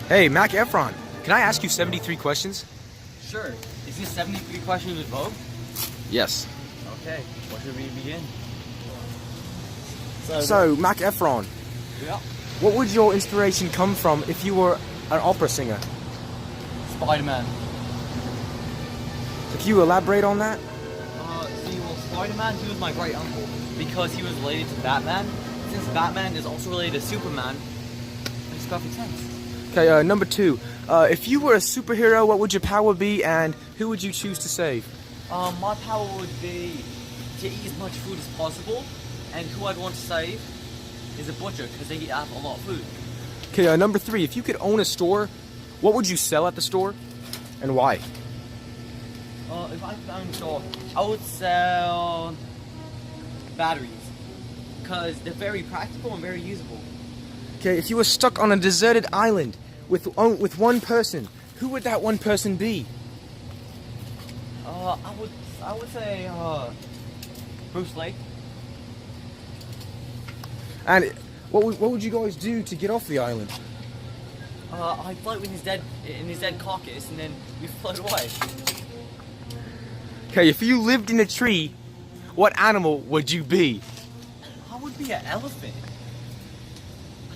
Hey, Mac Efron, can I ask you 73 questions? Sure. Is this 73 questions with Vogue? Yes. Okay. Where should we begin? So, Mac Efron, Yeah. what would your inspiration come from if you were an opera singer? Spider-Man. So can you elaborate on that? Spider-Man, he was my great uncle because he was related to Batman. Since Batman is also related to Superman, it makes perfect sense. Okay, number 2. If you were a superhero, what would your power be and who would you choose to save? My power would be to eat as much food as possible, and who I'd want to save is a butcher because they have a lot of food. Okay, number 3. If you could own a store, what would you sell at the store and why? If I could own a store, I would sell batteries because they're very practical and very usable. Okay, if you were stuck on a deserted island with one person, who would that one person be? I would say Bruce Lee. And what would you guys do to get off the island? I'd float in his dead carcass and then we float away. Okay, if you lived in a tree, what animal would you be? I would be an elephant.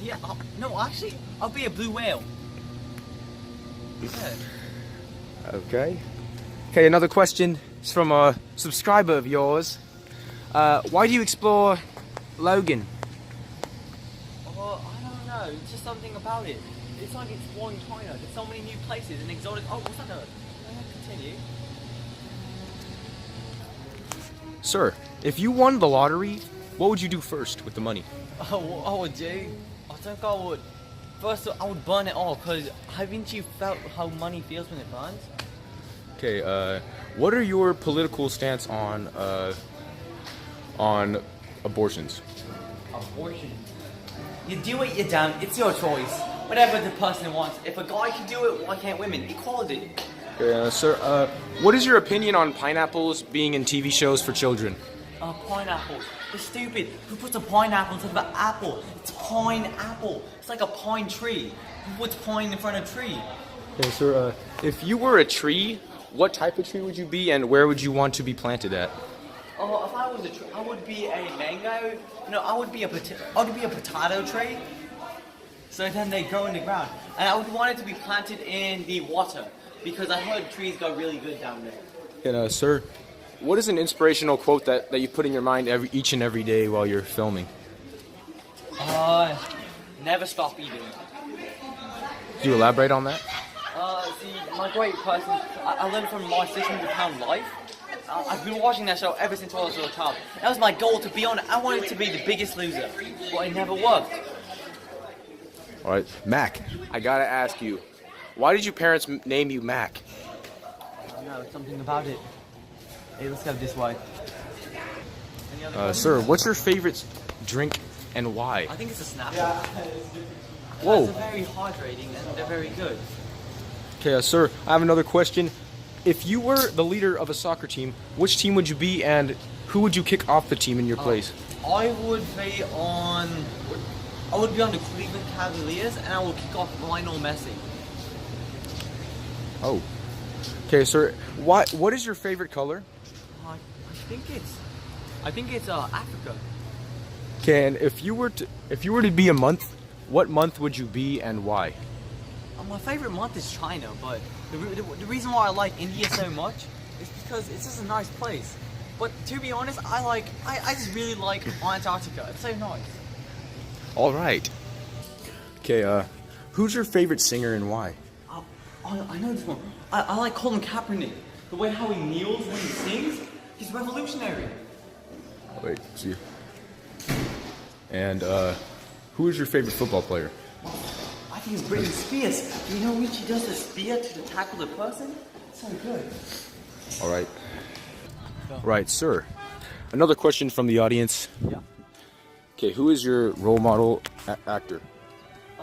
Yeah, no, actually, I'll be a blue whale. Yeah. Okay. Okay, another question is from a subscriber of yours. Why do you explore Logan? I don't know. It's just something about it. It's like exploring China. There's so many new places and exotic. Oh, what's that? Continue. Sir, if you won the lottery, what would you do first with the money? What I would do? I think I would. First, I would burn it all. Cause haven't you felt how money feels when it burns? Okay. What are your political stance on abortions? Abortion. You do it, you don't. It's your choice. Whatever the person wants. If a guy can do it, why can't women? Equality. Okay, sir. What is your opinion on pineapples being in TV shows for children? Pineapple. It's stupid. Who puts a pineapple instead of an apple? It's pineapple. It's like a pine tree. Who puts pine in front of tree? Okay, sir. If you were a tree, what type of tree would you be, and where would you want to be planted at? If I was a tree, I would be a mango. No, I would be a potato tree. So then they grow in the ground, and I would want it to be planted in the water because I heard trees go really good down there. And sir, what is an inspirational quote that you put in your mind each and every day while you're filming? Never stop eating. Could you elaborate on that? See, my great person, I learned from my 600-pound life. I've been watching that show ever since I was a little child. That was my goal to be on it. I wanted to be the biggest loser, but it never worked. All right, Mac, I gotta ask you, why did your parents name you Mac? No, something about it. Hey, let's go this way. Sir, what's your favorite drink and why? I think it's a Snapple. Whoa. They're very hydrating and they're very good. Okay, sir, I have another question. If you were the leader of a soccer team, which team would you be and who would you kick off the team in your place? I would be on the Cleveland Cavaliers and I will kick off Lionel Messi. Oh. Okay, sir, what is your favorite color? I think it's Africa. Okay, and if you were to be a month, what month would you be and why? My favorite month is China, but the reason why I like India so much is because it's just a nice place. But to be honest, I just really like Antarctica. It's so nice. All right. Okay, who's your favorite singer and why? I know this one. I like Colin Kaepernick. The way how he kneels when he sings, he's revolutionary. Wait, see. And who is your favorite football player? I think it's Britney Spears. Do you know when she does the spear to tackle the person? It's so good. All right. Right, sir. Another question from the audience. Yeah. Okay, who is your role model actor?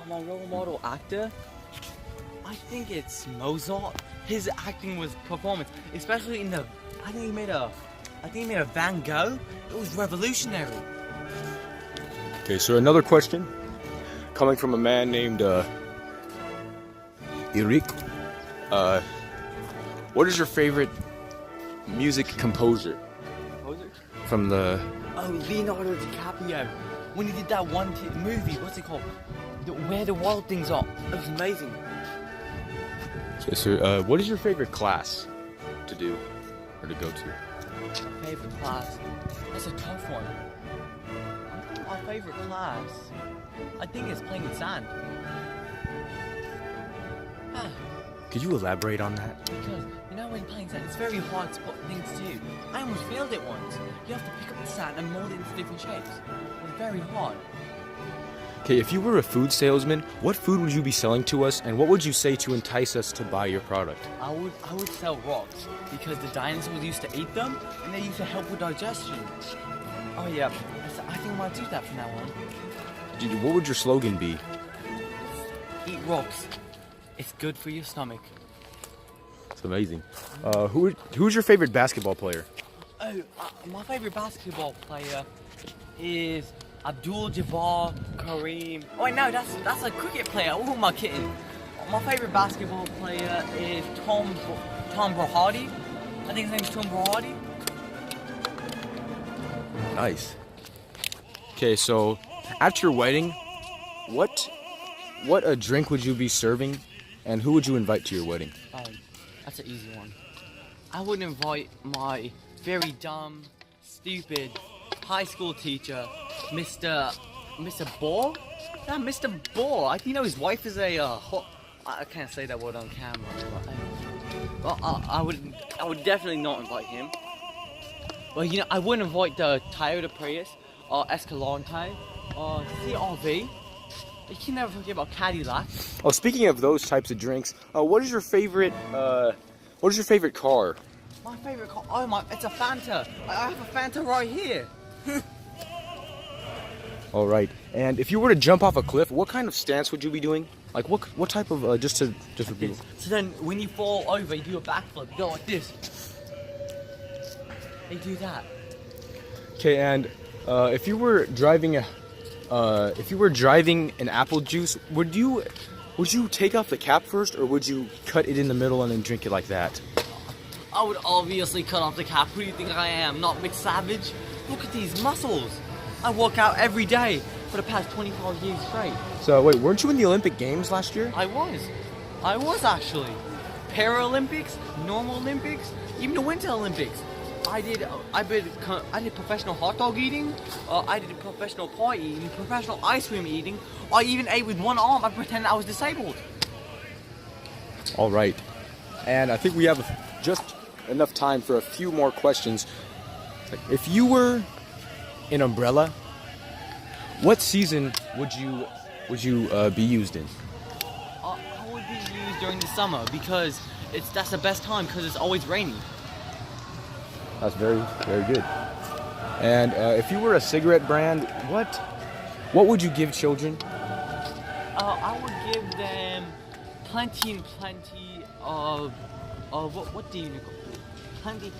My role model actor? I think it's Mozart. His acting was performance, especially in the. I think he made a Van Gogh. It was revolutionary. Okay, so another question coming from a man named Eric, what is your favorite music composer from the? Oh, Leonardo DiCaprio. When he did that one movie, what's it called? Where the Wild Things Are. It was amazing. Okay, so what is your favorite class to do or to go to? Favorite class? That's a tough one. My favorite class, I think it's playing in sand. Could you elaborate on that? Because, you know, when you're playing sand, it's very hard to put things to do. I almost failed it once. You have to pick up the sand and mold it into different shapes. It's very hard. Okay, if you were a food salesman, what food would you be selling to us, and what would you say to entice us to buy your product? I would sell rocks, because the dinosaurs used to eat them, and they used to help with digestion. Oh yeah, I think I might do that from now on. Dude, what would your slogan be? Eat rocks. It's good for your stomach. It's amazing. Who's your favorite basketball player? Oh, my favorite basketball player is Abdul-Jabbar Kareem. Oh wait, no, that's a cricket player. Oh, am I kidding? My favorite basketball player is Tom Brahadi. I think his name is Tom Brahadi. Nice. Okay, so at your wedding, what a drink would you be serving, and who would you invite to your wedding? That's an easy one. I would invite my very dumb, stupid high school teacher, Mr. Ball. Yeah, Mr. Ball. I think you know his wife is a I can't say that word on camera. But, I would definitely not invite him. Well, you know, I wouldn't invite the Toyota Prius or Escalante or CRV. You can never forget about Cadillac. Oh, speaking of those types of drinks, what is your favorite car? My favorite car? Oh my! It's a Fanta. I have a Fanta right here. All right. And if you were to jump off a cliff, what kind of stance would you be doing? Like what type of just for people? So then, when you fall over, you do a backflip. You go like this. They do that. Okay, and if you were driving an apple juice, would you take off the cap first, or would you cut it in the middle and then drink it like that? I would obviously cut off the cap. Who do you think I am? Not Mick Savage? Look at these muscles. I work out every day for the past 25 years straight. So wait, weren't you in the Olympic Games last year? I was actually. Paralympics, normal Olympics, even the Winter Olympics. I did professional hot dog eating. I did professional pie eating, professional ice cream eating. I even ate with one arm. I pretended I was disabled. All right, and I think we have just enough time for a few more questions. If you were an umbrella, what season would you be used in? I would be used during the summer because that's the best time because it's always rainy. That's very, very good. And if you were a cigarette brand, what would you give children? I would give them plenty and plenty of what do you call it? Plenty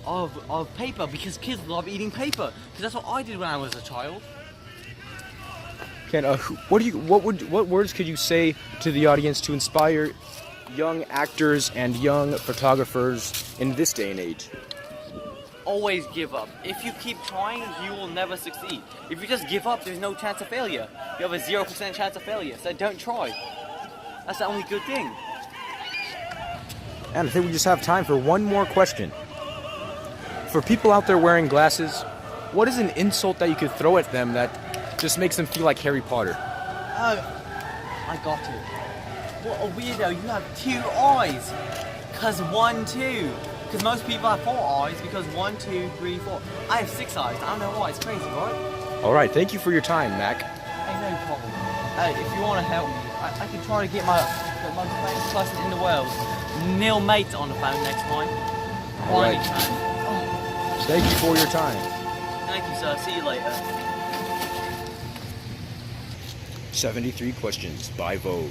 of paper because kids love eating paper because that's what I did when I was a child. Ken, what words could you say to the audience to inspire young actors and young photographers in this day and age? Always give up. If you keep trying, you will never succeed. If you just give up, there's no chance of failure. You have a 0% chance of failure, so don't try. That's the only good thing. And I think we just have time for one more question. For people out there wearing glasses, what is an insult that you could throw at them that just makes them feel like Harry Potter? Oh, I got it. What a weirdo, you have 2 eyes. Because 1, 2. Because most people have 4 eyes because 1, 2, 3, 4. I have 6 eyes. I don't know why, it's crazy, right? Alright, thank you for your time, Mac. Hey, no problem. Hey, if you want to help me, I can try to get my famous person in the world, Neil Mate, on the phone next time. Alright. Thank you for your time. Thank you, sir. See you later. 73 Questions by Vogue.